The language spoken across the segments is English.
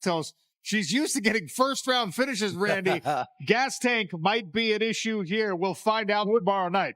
Santos. She's used to getting first-round finishes, Randy. Gas tank might be an issue here. We'll find out tomorrow night.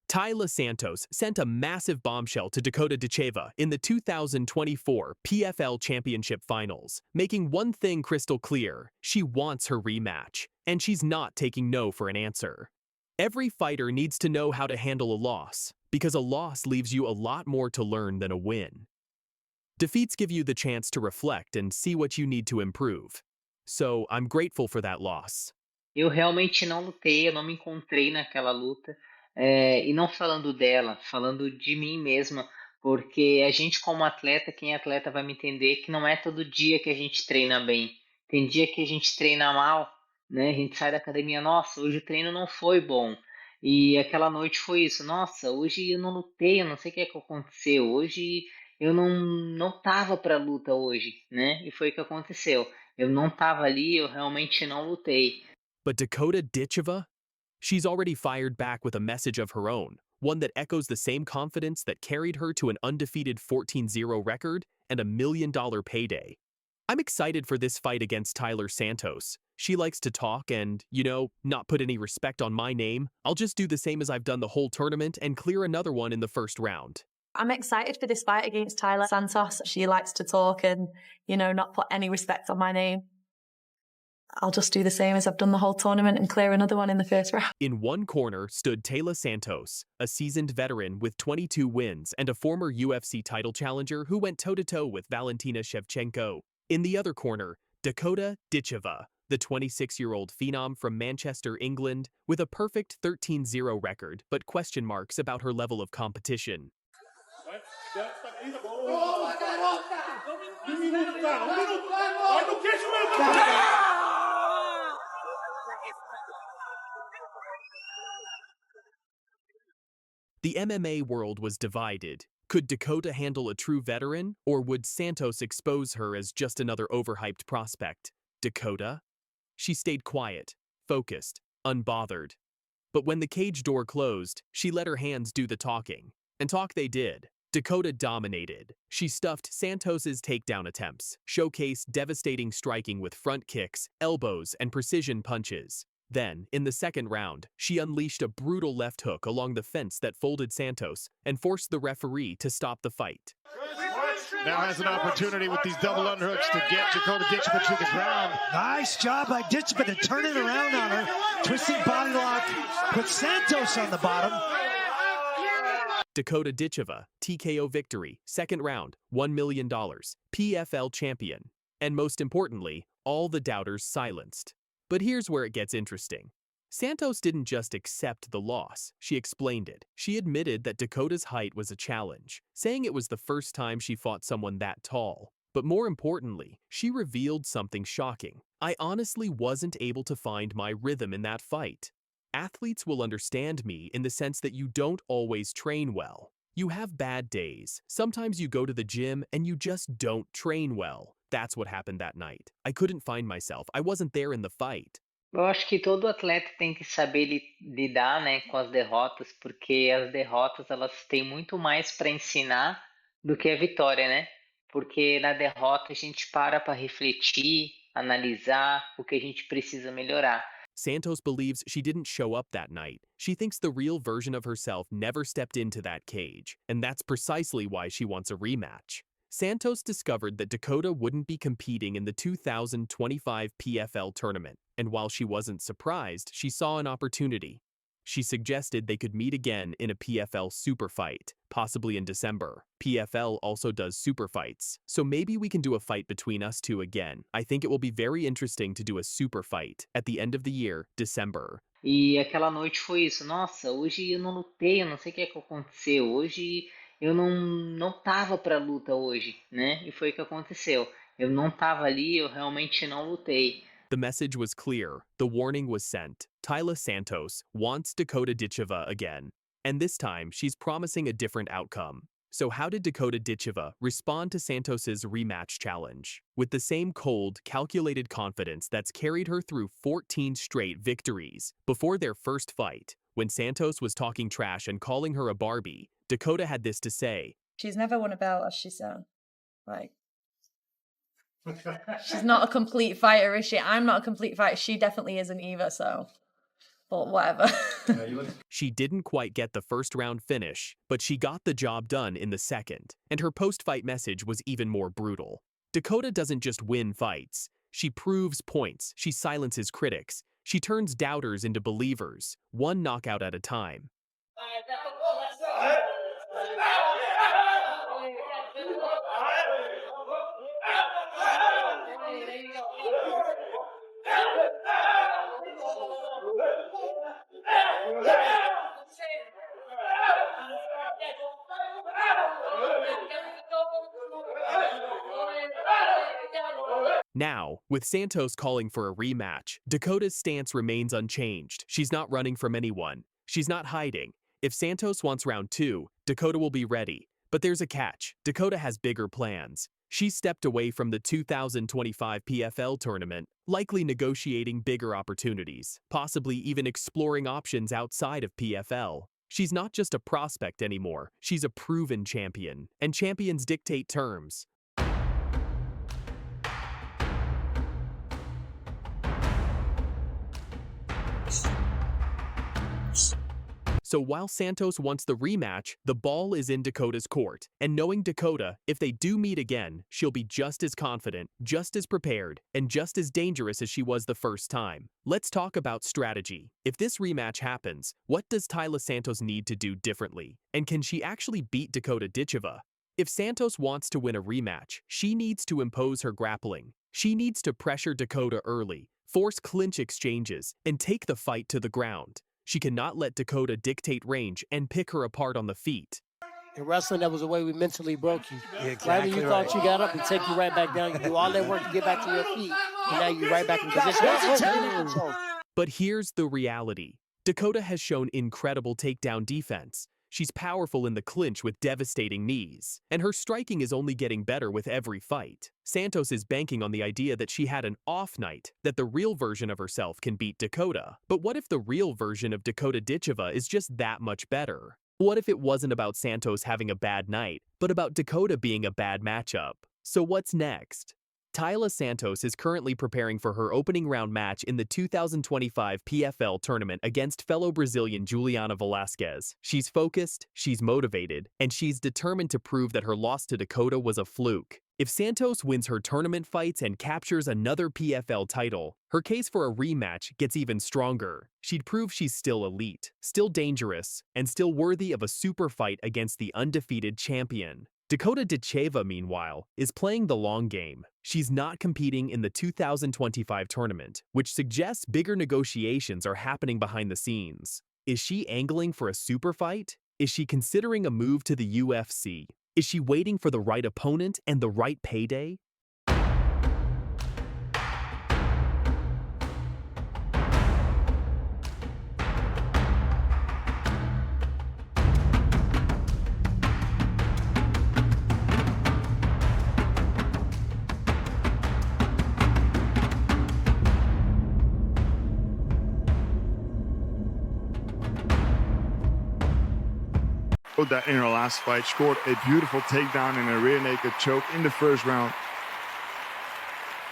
Taila Santos sent a massive bombshell to Dakota Ditcheva in the 2024 PFL Championship finals, making one thing crystal clear: she wants her rematch, and she's not taking no for an answer. Every fighter needs to know how to handle a loss, because a loss leaves you a lot more to learn than a win. Defeats give you the chance to reflect and see what you need to improve. So I'm grateful for that loss. Eu realmente não lutei, eu não me encontrei naquela luta. E não falando dela, falando de mim mesma, porque a gente como atleta, quem é atleta vai me entender que não é todo dia que a gente treina bem. Tem dia que a gente treina mal, né? A gente sai da academia, nossa, hoje o treino não foi bom. E aquela noite foi isso, nossa, hoje eu não lutei, eu não sei o que é que aconteceu, hoje eu não tava pra luta hoje, né? E foi o que aconteceu. Eu não tava ali, eu realmente não lutei. But Dakota Ditcheva? She's already fired back with a message of her own, one that echoes the same confidence that carried her to an undefeated 14-0 record and a $1 million payday. I'm excited for this fight against Taila Santos. She likes to talk and, not put any respect on my name. I'll just do the same as I've done the whole tournament and clear another one in the first round. I'm excited for this fight against Taila Santos. She likes to talk and, not put any respect on my name. I'll just do the same as I've done the whole tournament and clear another one in the first round. In one corner stood Taila Santos, a seasoned veteran with 22 wins and a former UFC title challenger who went toe-to-toe with Valentina Shevchenko. In the other corner, Dakota Ditcheva, the 26-year-old phenom from Manchester, England, with a perfect 13-0 record but question marks about her level of competition. The MMA world was divided. Could Dakota handle a true veteran, or would Santos expose her as just another overhyped prospect? Dakota? She stayed quiet, focused, unbothered. But when the cage door closed, she let her hands do the talking. And talk they did. Dakota dominated. She stuffed Santos's takedown attempts, showcased devastating striking with front kicks, elbows, and precision punches. Then, in the second round, she unleashed a brutal left hook along the fence that folded Santos and forced the referee to stop the fight. Now has an opportunity with these double underhooks to get Dakota Ditcheva to the ground. Nice job by Ditcheva to turn it around on her. Twisting body lock, put Santos on the bottom. Dakota Ditcheva, TKO victory, second round, $1 million, PFL champion. And most importantly, all the doubters silenced. But here's where it gets interesting. Santos didn't just accept the loss, she explained it. She admitted that Dakota's height was a challenge, saying it was the first time she fought someone that tall. But more importantly, she revealed something shocking. I honestly wasn't able to find my rhythm in that fight. Athletes will understand me in the sense that you don't always train well. You have bad days. Sometimes you go to the gym and you just don't train well. That's what happened that night. I couldn't find myself. I wasn't there in the fight. Eu acho que todo atleta tem que saber lidar, né, com as derrotas, porque as derrotas elas têm muito mais para ensinar do que a vitória, né? Porque na derrota a gente para refletir, analisar o que a gente precisa melhorar. Santos believes she didn't show up that night. She thinks the real version of herself never stepped into that cage, and that's precisely why she wants a rematch. Santos discovered that Dakota wouldn't be competing in the 2025 PFL tournament, and while she wasn't surprised, she saw an opportunity. She suggested they could meet again in a PFL super fight, possibly in December. PFL also does super fights, so maybe we can do a fight between us two again. I think it will be very interesting to do a super fight at the end of the year, December. E aquela noite foi isso, nossa, hoje eu não lutei, eu não sei o que é que aconteceu, hoje eu não tava pra luta hoje, né? E foi o que aconteceu. Eu não tava ali, eu realmente não lutei. The message was clear. The warning was sent. Taila Santos wants Dakota Ditcheva again. And this time, she's promising a different outcome. So how did Dakota Ditcheva respond to Santos's rematch challenge? With the same cold, calculated confidence that's carried her through 14 straight victories. Before their first fight, when Santos was talking trash and calling her a Barbie, Dakota had this to say. She's never won a belt, as she said. Like, she's not a complete fighter, is she? I'm not a complete fighter. She definitely isn't either, so... But whatever. She didn't quite get the first round finish, but she got the job done in the second, and her post-fight message was even more brutal. Dakota doesn't just win fights. She proves points, she silences critics, she turns doubters into believers, one knockout at a time. Now, with Santos calling for a rematch, Dakota's stance remains unchanged. She's not running from anyone. She's not hiding. If Santos wants round 2, Dakota will be ready. But there's a catch. Dakota has bigger plans. She stepped away from the 2025 PFL tournament, likely negotiating bigger opportunities, possibly even exploring options outside of PFL. She's not just a prospect anymore. She's a proven champion, and champions dictate terms. So while Santos wants the rematch, the ball is in Dakota's court. And knowing Dakota, if they do meet again, she'll be just as confident, just as prepared, and just as dangerous as she was the first time. Let's talk about strategy. If this rematch happens, what does Taila Santos need to do differently? And can she actually beat Dakota Ditcheva? If Santos wants to win a rematch, she needs to impose her grappling. She needs to pressure Dakota early, force clinch exchanges, and take the fight to the ground. She cannot let Dakota dictate range and pick her apart on the feet. In wrestling, that was the way we mentally broke you. Exactly Right when you thought you got up, we take you right back down. You do all that work to get back to your feet, and now you're right back in position. But here's the reality. Dakota has shown incredible takedown defense. She's powerful in the clinch with devastating knees, and her striking is only getting better with every fight. Santos is banking on the idea that she had an off night, that the real version of herself can beat Dakota. But what if the real version of Dakota Ditcheva is just that much better? What if it wasn't about Santos having a bad night, but about Dakota being a bad matchup? So what's next? Taila Santos is currently preparing for her opening round match in the 2025 PFL tournament against fellow Brazilian Juliana Velasquez. She's focused, she's motivated, and she's determined to prove that her loss to Dakota was a fluke. If Santos wins her tournament fights and captures another PFL title, her case for a rematch gets even stronger. She'd prove she's still elite, still dangerous, and still worthy of a super fight against the undefeated champion. Dakota Ditcheva, meanwhile, is playing the long game. She's not competing in the 2025 tournament, which suggests bigger negotiations are happening behind the scenes. Is she angling for a super fight? Is she considering a move to the UFC? Is she waiting for the right opponent and the right payday? That in her last fight, scored a beautiful takedown and a rear naked choke in the first round.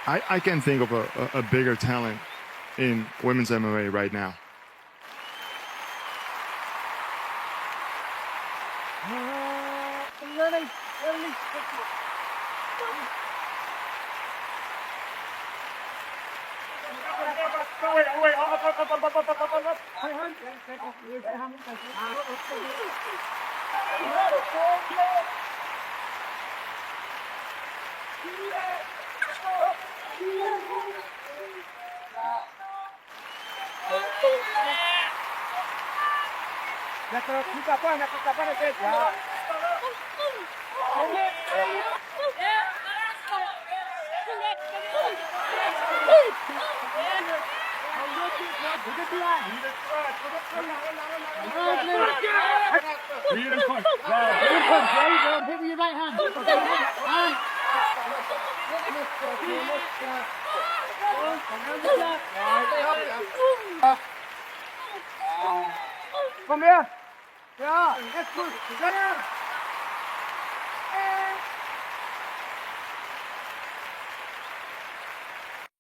I can't think of a bigger talent in women's MMA right now. Hit with your right hand. Come here. Yeah, that's good. Get out.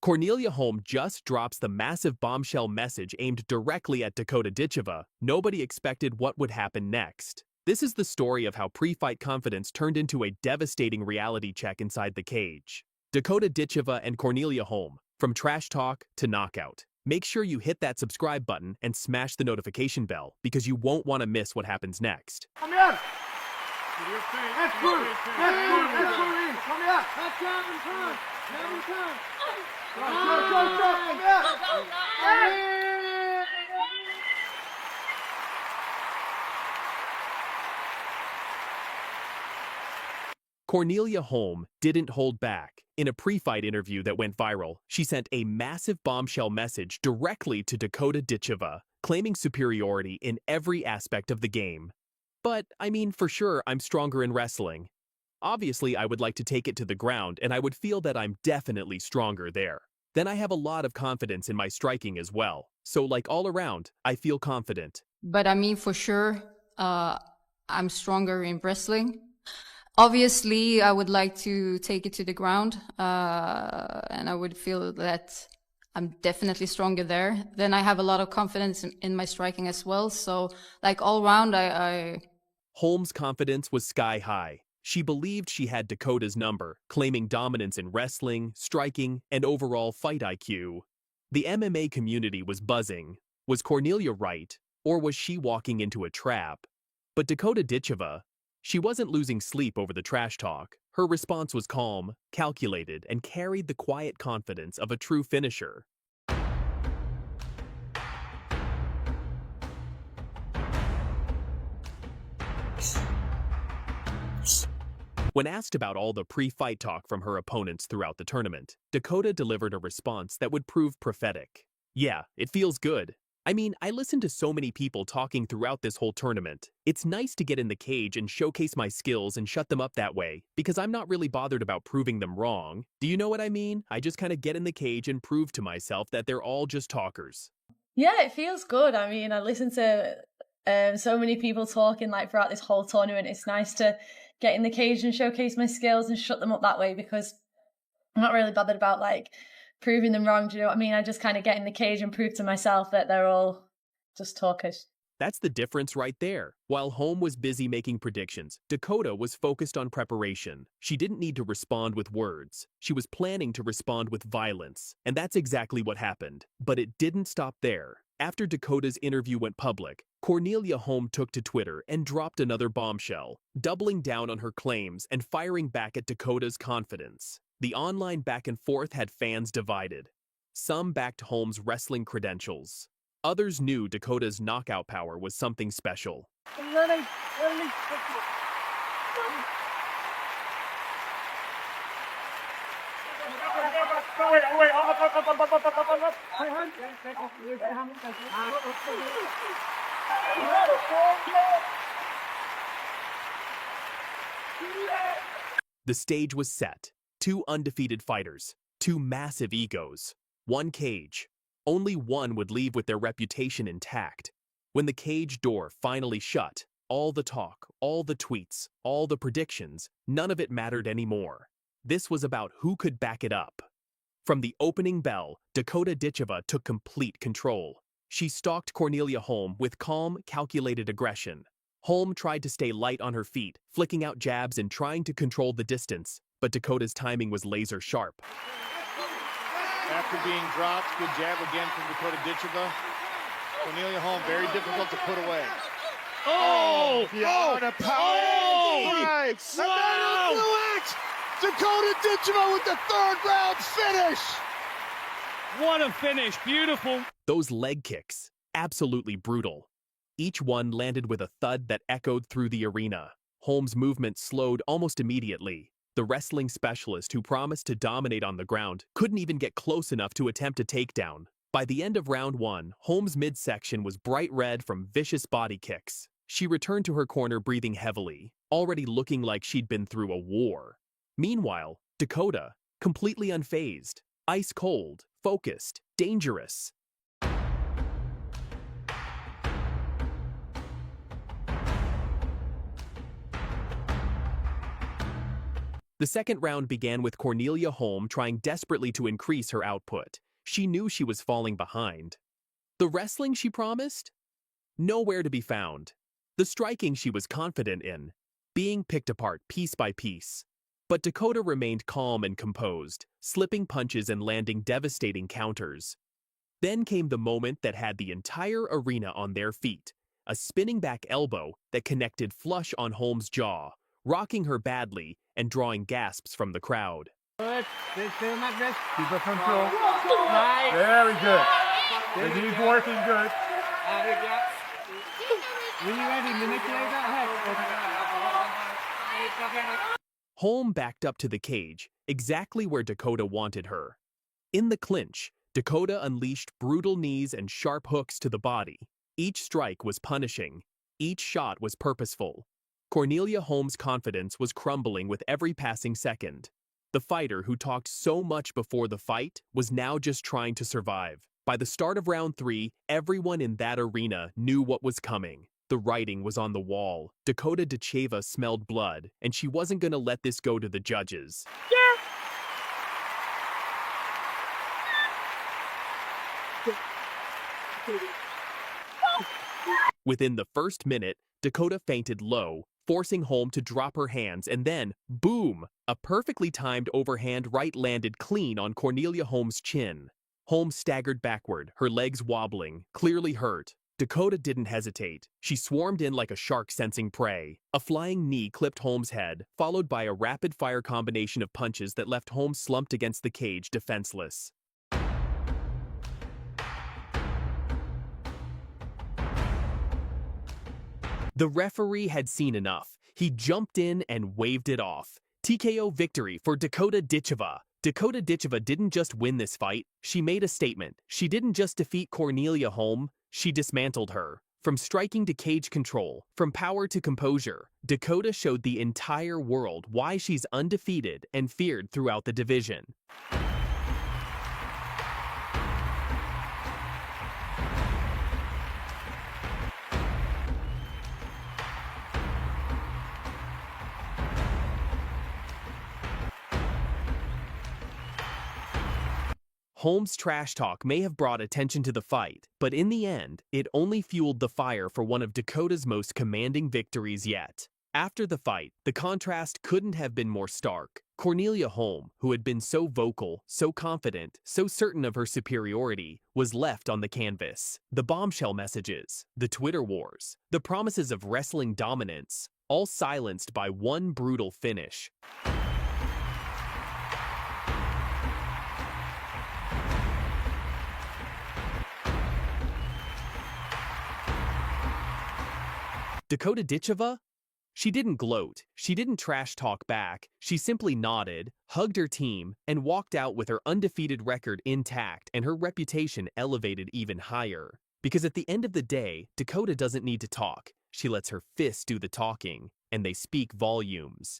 Cornelia Holm just drops the massive bombshell message aimed directly at Dakota Ditcheva. Nobody expected what would happen next. This is the story of how pre-fight confidence turned into a devastating reality check inside the cage. Dakota Ditcheva and Cornelia Holm, from trash talk to knockout. Make sure you hit that subscribe button and smash the notification bell because you won't want to miss what happens next. Come here. That's good. That's good. That's good. Come here. That's down and turn. Down and turn. Come here. Cornelia Holm didn't hold back. In a pre-fight interview that went viral, she sent a massive bombshell message directly to Dakota Ditcheva, claiming superiority in every aspect of the game. But, I mean, for sure, I'm stronger in wrestling. Obviously, I would like to take it to the ground, and I would feel that I'm definitely stronger there. Then I have a lot of confidence in my striking as well. So, like, all around, I feel confident. But I mean, for sure, I'm stronger in wrestling. Obviously, I would like to take it to the ground, and I would feel that I'm definitely stronger there. Then I have a lot of confidence in my striking as well. So, like, all around, Holm's confidence was sky high. She believed she had Dakota's number, claiming dominance in wrestling, striking, and overall fight IQ. The MMA community was buzzing. Was Cornelia right, or was she walking into a trap? But Dakota Ditcheva, she wasn't losing sleep over the trash talk. Her response was calm, calculated, and carried the quiet confidence of a true finisher. When asked about all the pre-fight talk from her opponents throughout the tournament, Dakota delivered a response that would prove prophetic. Yeah, it feels good. I mean, I listened to so many people talking throughout this whole tournament. It's nice to get in the cage and showcase my skills and shut them up that way, because I'm not really bothered about proving them wrong. Do you know what I mean? I just kind of get in the cage and prove to myself that they're all just talkers. Yeah, it feels good. I mean, I listened to so many people talking like throughout this whole tournament. It's nice to get in the cage and showcase my skills and shut them up that way, because I'm not really bothered about like proving them wrong. Do you know what I mean? I just kind of get in the cage and prove to myself that they're all just talkers. That's the difference right there. While Holm was busy making predictions, Dakota was focused on preparation. She didn't need to respond with words. She was planning to respond with violence. And that's exactly what happened. But it didn't stop there. After Dakota's interview went public, Cornelia Holm took to Twitter and dropped another bombshell, doubling down on her claims and firing back at Dakota's confidence. The online back and forth had fans divided. Some backed Holm's wrestling credentials. Others knew Dakota's knockout power was something special. The stage was set. Two undefeated fighters, two massive egos, one cage. Only one would leave with their reputation intact. When the cage door finally shut, all the talk, all the tweets, all the predictions, none of it mattered anymore. This was about who could back it up. From the opening bell, Dakota Ditcheva took complete control. She stalked Cornelia Holm with calm, calculated aggression. Holm tried to stay light on her feet, flicking out jabs and trying to control the distance, but Dakota's timing was laser sharp. After being dropped, good jab again from Dakota Ditcheva. Cornelia Holm, very difficult to put away. Oh! The power strikes! Wow! Dakota Ditcheva with the third round finish! What a finish. Beautiful. Those leg kicks, absolutely brutal. Each one landed with a thud that echoed through the arena. Holm's movement slowed almost immediately. The wrestling specialist who promised to dominate on the ground couldn't even get close enough to attempt a takedown. By the end of round one, Holm's midsection was bright red from vicious body kicks. She returned to her corner breathing heavily, already looking like she'd been through a war. Meanwhile, Dakota, completely unfazed, ice cold, focused, dangerous. The second round began with Cornelia Holm trying desperately to increase her output. She knew she was falling behind. The wrestling she promised? Nowhere to be found. The striking she was confident in, being picked apart piece by piece. But Dakota remained calm and composed, slipping punches and landing devastating counters. Then came the moment that had the entire arena on their feet, a spinning back elbow that connected flush on Holm's jaw, rocking her badly and drawing gasps from the crowd. Good. Stay like this. Keep it control. Nice. Very good. He's working good. When you're ready, manipulate that head. Holm backed up to the cage, exactly where Dakota wanted her. In the clinch, Dakota unleashed brutal knees and sharp hooks to the body. Each strike was punishing. Each shot was purposeful. Cornelia Holm's confidence was crumbling with every passing second. The fighter who talked so much before the fight was now just trying to survive. By the start of round 3, everyone in that arena knew what was coming. The writing was on the wall. Dakota Ditcheva smelled blood, and she wasn't going to let this go to the judges. Within the first minute, Dakota fainted low, forcing Holm to drop her hands, and then, boom! A perfectly timed overhand right landed clean on Cornelia Holm's chin. Holm staggered backward, her legs wobbling, clearly hurt. Dakota didn't hesitate. She swarmed in like a shark sensing prey. A flying knee clipped Holm's head, followed by a rapid-fire combination of punches that left Holm slumped against the cage, defenseless. The referee had seen enough. He jumped in and waved it off. TKO victory for Dakota Ditcheva. Dakota Ditcheva didn't just win this fight, she made a statement. She didn't just defeat Cornelia Holm, she dismantled her. From striking to cage control, from power to composure, Dakota showed the entire world why she's undefeated and feared throughout the division. Holm's trash talk may have brought attention to the fight, but in the end, it only fueled the fire for one of Dakota's most commanding victories yet. After the fight, the contrast couldn't have been more stark. Cornelia Holm, who had been so vocal, so confident, so certain of her superiority, was left on the canvas. The bombshell messages, the Twitter wars, the promises of wrestling dominance, all silenced by one brutal finish. Dakota Ditcheva? She didn't gloat, she didn't trash talk back, she simply nodded, hugged her team, and walked out with her undefeated record intact and her reputation elevated even higher. Because at the end of the day, Dakota doesn't need to talk, she lets her fists do the talking, and they speak volumes.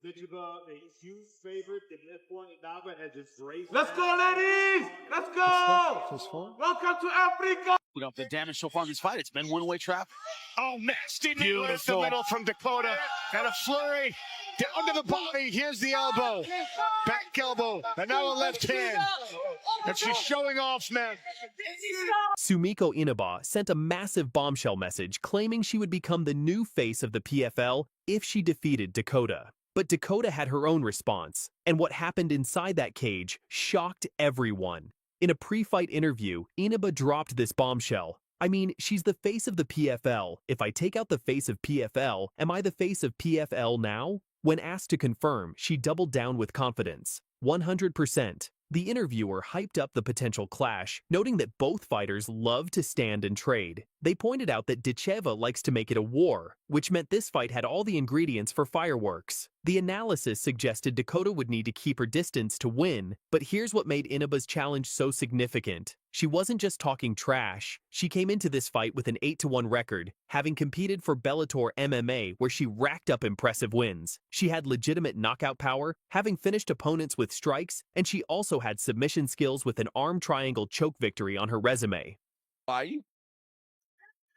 Ditcheva, a huge favorite in this one. Inaba has just raised. Let's go, ladies! Let's go! Welcome to Africa! You know, the damage so far in this fight, it's been one-way traffic. Oh, nasty knee right the middle from Dakota. And a flurry. Under the body. Here's the elbow. Back elbow. And now a left hand. And she's showing off, man. Sumiko Inaba sent a massive bombshell message claiming she would become the new face of the PFL if she defeated Dakota. But Dakota had her own response, and what happened inside that cage shocked everyone. In a pre-fight interview, Inaba dropped this bombshell. I mean, she's the face of the PFL. If I take out the face of PFL, am I the face of PFL now? When asked to confirm, she doubled down with confidence. 100%. The interviewer hyped up the potential clash, noting that both fighters love to stand and trade. They pointed out that Ditcheva likes to make it a war, which meant this fight had all the ingredients for fireworks. The analysis suggested Dakota would need to keep her distance to win, but here's what made Inaba's challenge so significant. She wasn't just talking trash. She came into this fight with an 8-1 record, having competed for Bellator MMA where she racked up impressive wins. She had legitimate knockout power, having finished opponents with strikes, and she also had submission skills with an arm triangle choke victory on her resume.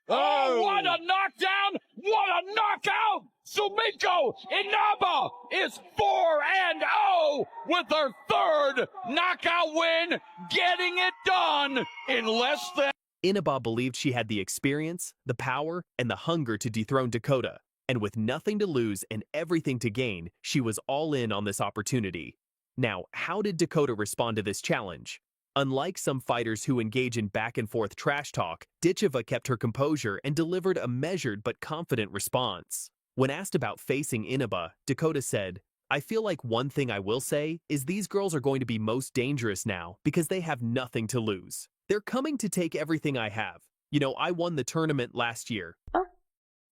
Oh, what a knockdown! What a knockout! Shevchenko Inaba is 4-0 with her third knockout win, getting it done in less than... Inaba believed she had the experience, the power, and the hunger to dethrone Dakota. And with nothing to lose and everything to gain, she was all in on this opportunity. Now, how did Dakota respond to this challenge? Unlike some fighters who engage in back-and-forth trash talk, Ditcheva kept her composure and delivered a measured but confident response. When asked about facing Inaba, Dakota said, "I feel like one thing I will say is these girls are going to be most dangerous now because they have nothing to lose. They're coming to take everything I have. You know, I won the tournament last year."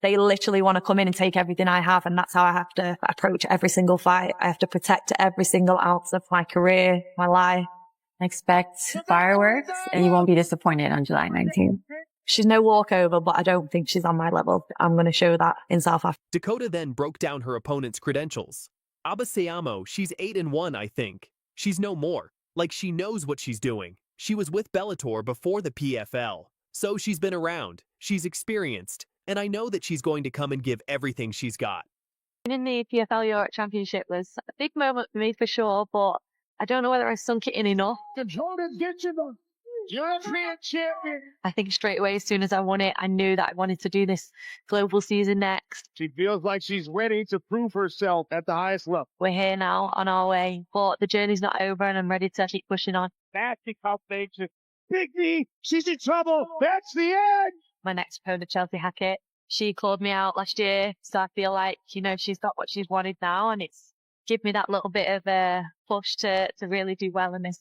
They literally want to come in and take everything I have, and that's how I have to approach every single fight. I have to protect every single ounce of my career, my life. Expect fireworks, and you won't be disappointed on July 19th. She's no walkover, but I don't think she's on my level. I'm going to show that in South Africa. Dakota then broke down her opponent's credentials. Abasayamo, she's 8-1, I think. She's no more. Like, she knows what she's doing. She was with Bellator before the PFL. So she's been around. She's experienced. And I know that she's going to come and give everything she's got. Winning the PFL Europe Championship was a big moment for me for sure, but I don't know whether I sunk it in enough. Dakota Ditcheva, European champion. I think straight away, as soon as I won it, I knew that I wanted to do this global season next. She feels like she's ready to prove herself at the highest level. We're here now, on our way, but the journey's not over and I'm ready to keep pushing on. Nasty combination. Big knee, she's in trouble. That's the end. My next opponent, Chelsea Hackett, she called me out last year, so I feel like, you know, she's got what she's wanted now, and it's give me that little bit of a push to really do well in this.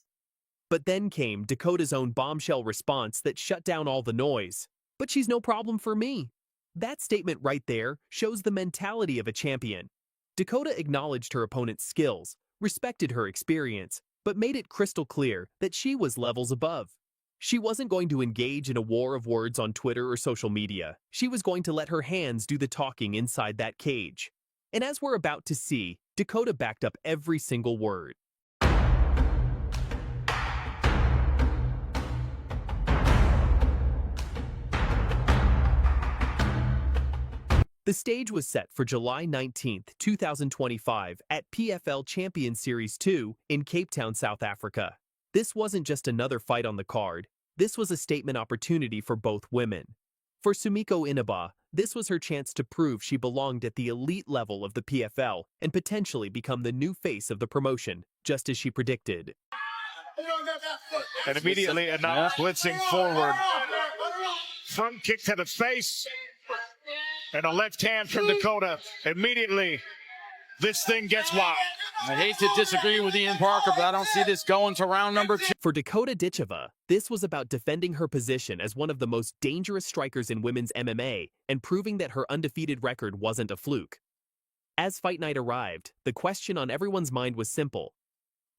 But then came Dakota's own bombshell response that shut down all the noise. But she's no problem for me. That statement right there shows the mentality of a champion. Dakota acknowledged her opponent's skills, respected her experience, but made it crystal clear that she was levels above. She wasn't going to engage in a war of words on Twitter or social media. She was going to let her hands do the talking inside that cage. And as we're about to see, Dakota backed up every single word. The stage was set for July 19th, 2025 at PFL Champion Series 2 in Cape Town, South Africa. This wasn't just another fight on the card. This was a statement opportunity for both women. For Shevchenko Inaba, this was her chance to prove she belonged at the elite level of the PFL and potentially become the new face of the promotion, just as she predicted. And immediately Inaba blitzing forward. Front kick to the face. And a left hand from Dakota. Immediately, this thing gets wild. I hate to disagree with Ian Parker, but I don't see this going to round number 2. For Dakota Ditcheva, this was about defending her position as one of the most dangerous strikers in women's MMA and proving that her undefeated record wasn't a fluke. As fight night arrived, the question on everyone's mind was simple.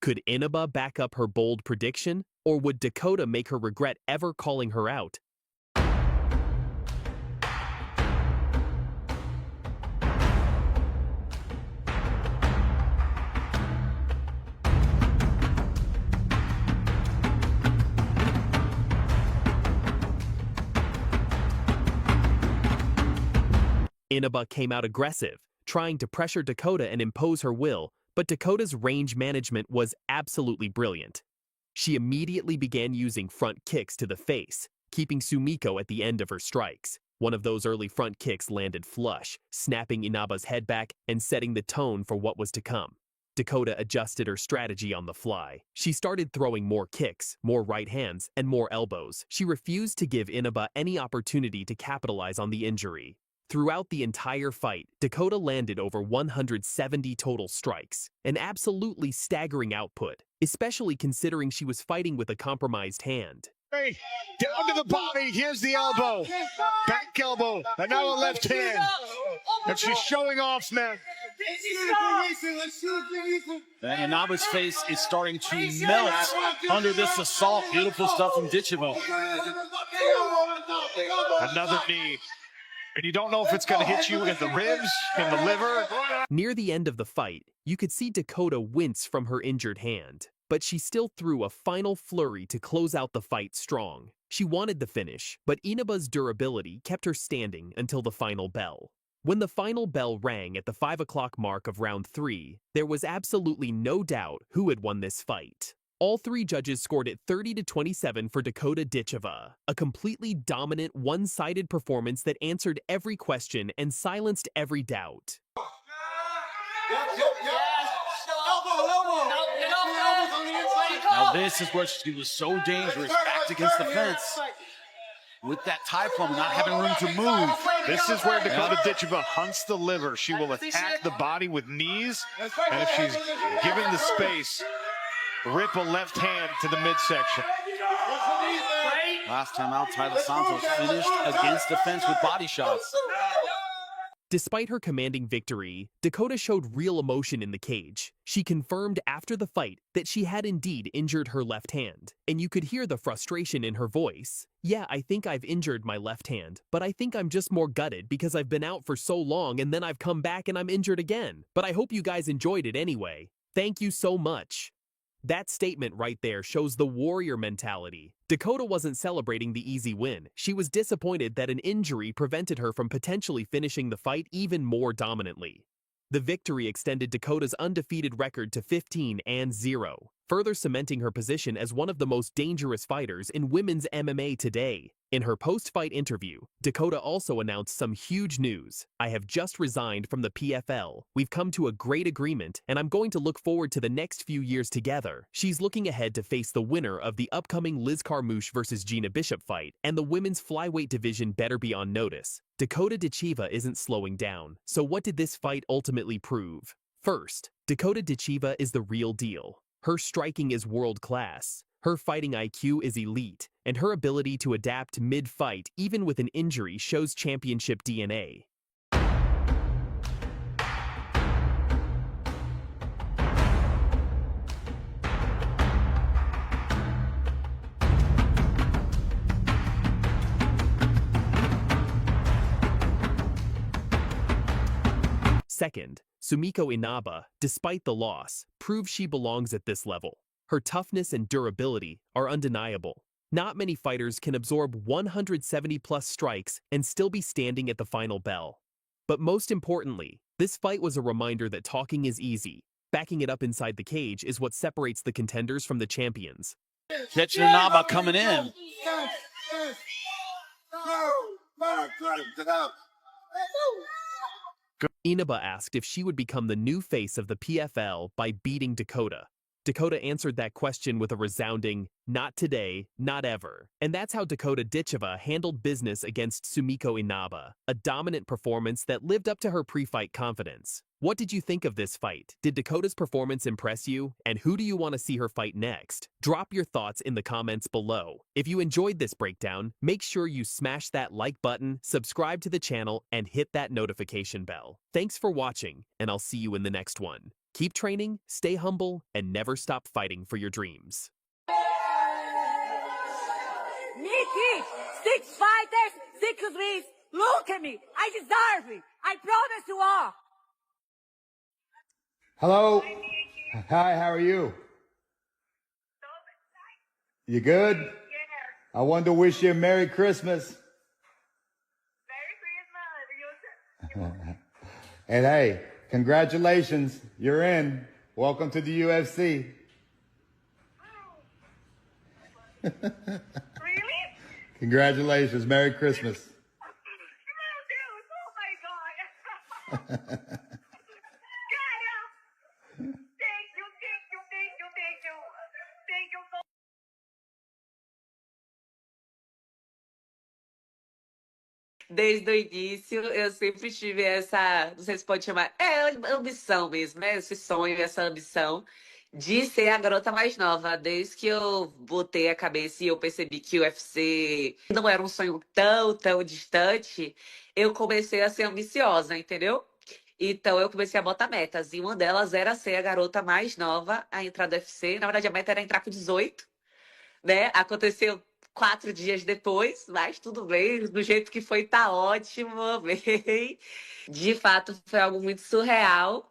Could Inaba back up her bold prediction, or would Dakota make her regret ever calling her out? Inaba came out aggressive, trying to pressure Dakota and impose her will, but Dakota's range management was absolutely brilliant. She immediately began using front kicks to the face, keeping Shevchenko at the end of her strikes. One of those early front kicks landed flush, snapping Inaba's head back and setting the tone for what was to come. Dakota adjusted her strategy on the fly. She started throwing more kicks, more right hands, and more elbows. She refused to give Inaba any opportunity to capitalize on the injury. Throughout the entire fight, Dakota landed over 170 total strikes, an absolutely staggering output, especially considering she was fighting with a compromised hand. Hey, down to the body. Here's the elbow. Back elbow. And now a left hand. And she's showing off, man. And Inaba's face is starting to melt under this assault. Beautiful stuff from Ditcheva. Another knee. And you don't know if it's going to hit you in the ribs, in the liver. Near the end of the fight, you could see Dakota wince from her injured hand, but she still threw a final flurry to close out the fight strong. She wanted the finish, but Inaba's durability kept her standing until the final bell. When the final bell rang at the 5 o'clock mark of round 3, there was absolutely no doubt who had won this fight. All three judges scored it 30-27 for Dakota Ditcheva, a completely dominant, one-sided performance that answered every question and silenced every doubt. Now this is where she was so dangerous, backed against the fence. With that tie plum, not having room to move. This is where Dakota Ditcheva hunts the liver. She will attack the body with knees, and if she's given the space, rip a left hand to the midsection. Last time out, Taila Santos finished against the fence with body shots. Despite her commanding victory, Dakota showed real emotion in the cage. She confirmed after the fight that she had indeed injured her left hand, and you could hear the frustration in her voice. Yeah, I think I've injured my left hand, but I think I'm just more gutted because I've been out for so long and then I've come back and I'm injured again. But I hope you guys enjoyed it anyway. Thank you so much. That statement right there shows the warrior mentality. Dakota wasn't celebrating the easy win. She was disappointed that an injury prevented her from potentially finishing the fight even more dominantly. The victory extended Dakota's undefeated record to 15-0, further cementing her position as one of the most dangerous fighters in women's MMA today. In her post-fight interview, Dakota also announced some huge news. I have just resigned from the PFL. We've come to a great agreement, and I'm going to look forward to the next few years together. She's looking ahead to face the winner of the upcoming Liz Carmouche versus Gina Bishop fight, and the women's flyweight division better be on notice. Dakota Ditcheva isn't slowing down. So what did this fight ultimately prove? First, Dakota Ditcheva is the real deal. Her striking is world-class. Her fighting IQ is elite, and her ability to adapt mid-fight even with an injury shows championship DNA. Second, Sumiko Inaba, despite the loss, proves she belongs at this level. Her toughness and durability are undeniable. Not many fighters can absorb 170-plus strikes and still be standing at the final bell. But most importantly, this fight was a reminder that talking is easy. Backing it up inside the cage is what separates the contenders from the champions. Catching Inaba coming in. Inaba asked if she would become the new face of the PFL by beating Dakota. Dakota answered that question with a resounding, "Not today, not ever." And that's how Dakota Ditcheva handled business against Sumiko Inaba, a dominant performance that lived up to her pre-fight confidence. What did you think of this fight? Did Dakota's performance impress you? And who do you want to see her fight next? Drop your thoughts in the comments below. If you enjoyed this breakdown, make sure you smash that like button, subscribe to the channel, and hit that notification bell. Thanks for watching, and I'll see you in the next one. Keep training, stay humble, and never stop fighting for your dreams. Mickey, 6 fighters, 6 wins. Look at me. I deserve it. I promise you all. Hello. Hi, how are you? You good? I wanted to wish you a Merry Christmas. Merry Christmas. And hey, congratulations. You're in. Welcome to the UFC. Really? Congratulations. Merry Christmas. Oh my God. Desde o início, eu sempre tive essa, não sei se pode chamar, ambição mesmo, né? Esse sonho, essa ambição de ser a garota mais nova. Desde que eu botei a cabeça e eu percebi que o UFC não era um sonho tão distante, eu comecei a ser ambiciosa, entendeu? Então eu comecei a botar metas. E uma delas era ser a garota mais nova a entrar do UFC. Na verdade, a meta era entrar com 18, né? Aconteceu 4 dias depois, mas tudo bem, do jeito que foi, tá ótimo, amei. De fato, foi algo muito surreal.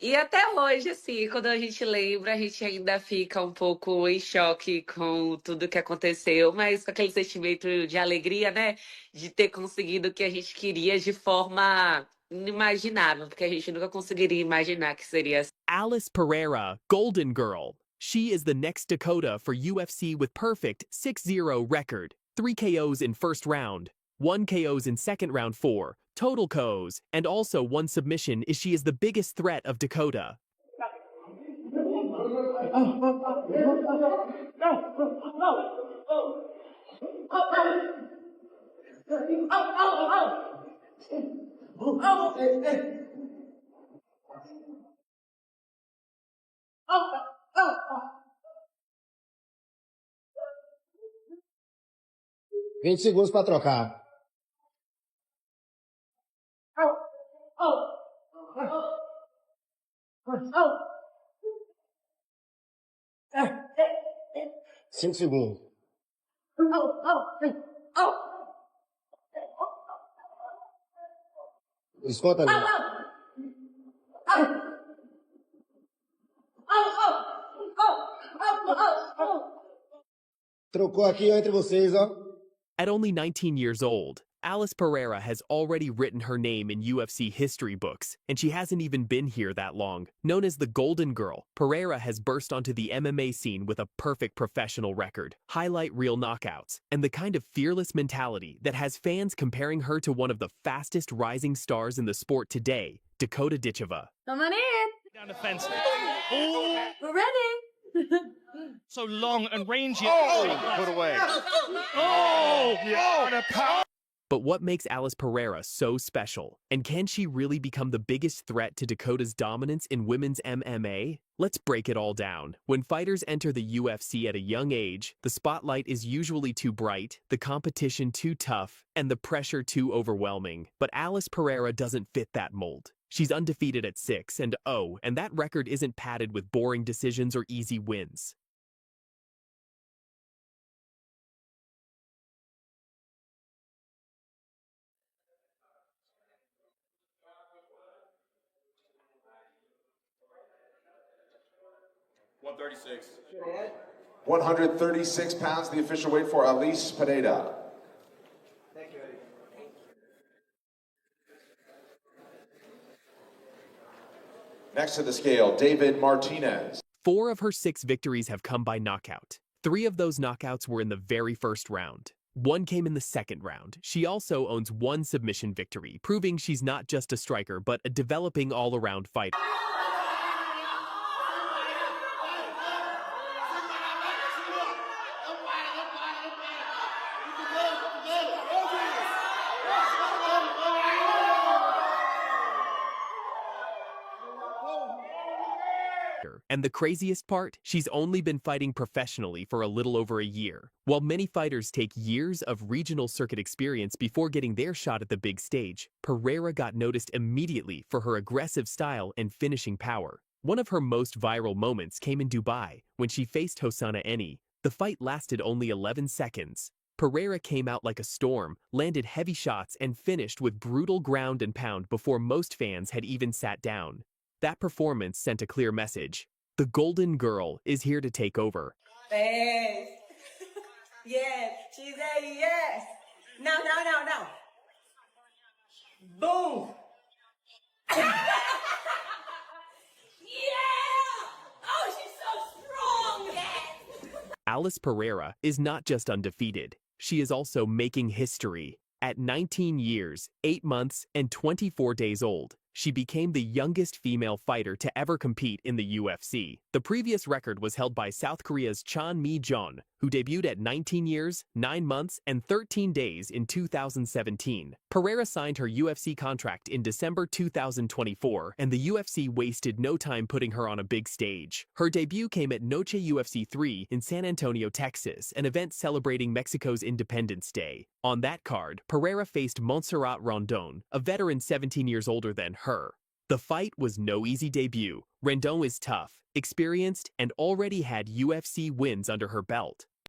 E até hoje, assim, quando a gente lembra, a gente ainda fica um pouco em choque com tudo que aconteceu, mas com aquele sentimento de alegria, né? De ter conseguido o que a gente queria de forma inimaginável, porque a gente nunca conseguiria imaginar que seria assim. Alice Pereira, Golden Girl. She is the next Dakota for UFC with perfect 6-0 record, 3 KOs in first round, 1 KOs in second round 4, total KOs, and also 1 submission is she is the biggest threat of Dakota. Vinte segundos para trocar. Cinco segundos. Desconta ali. Trocou aqui entre vocês, ó. At only 19 years old, Alice Pereira has already written her name in UFC history books, and she hasn't even been here that long. Known as the Golden Girl, Pereira has burst onto the MMA scene with a perfect professional record, highlight reel knockouts, and the kind of fearless mentality that has fans comparing her to one of the fastest rising stars in the sport today, Dakota Ditcheva. Come on in. Down the fence. Ooh. We're ready. So long and rangy. Put away. Oh, yeah. But what makes Alice Pereira so special? And can she really become the biggest threat to Dakota's dominance in women's MMA? Let's break it all down. When fighters enter the UFC at a young age, the spotlight is usually too bright, the competition too tough, and the pressure too overwhelming. But Alice Pereira doesn't fit that mold. She's undefeated at 6-0, and that record isn't padded with boring decisions or easy wins. $136. 136 pounds, the official weight for Alice Pereira. Thank you, Eddie. Next to the scale, David Martinez. 4 of her 6 victories have come by knockout. 3 of those knockouts were in the very first round. 1 came in the second round. She also owns 1 submission victory, proving she's not just a striker, but a developing all-around fighter. And the craziest part? She's only been fighting professionally for a little over a year. While many fighters take years of regional circuit experience before getting their shot at the big stage, Pereira got noticed immediately for her aggressive style and finishing power. One of her most viral moments came in Dubai when she faced Hosanna Eni. The fight lasted only 11 seconds. Pereira came out like a storm, landed heavy shots, and finished with brutal ground and pound before most fans had even sat down. That performance sent a clear message. The Golden Girl is here to take over. Yes. Yes. She said yes. No. Boom. Yeah! Oh, she's so strong. Yes. Alice Pereira is not just undefeated. She is also making history. At 19 years, 8 months, and 24 days old, she became the youngest female fighter to ever compete in the UFC. The previous record was held by South Korea's Chan Mi-jeon, who debuted at 19 years, 9 months, and 13 days in 2017. Pereira signed her UFC contract in December 2024, and the UFC wasted no time putting her on a big stage. Her debut came at Noche UFC 3 in San Antonio, Texas, an event celebrating Mexico's Independence Day. On that card, Pereira faced Montserrat Rondon, a veteran 17 years older than her. The fight was no easy debut. Rondon is tough, experienced, and already had UFC wins under her belt.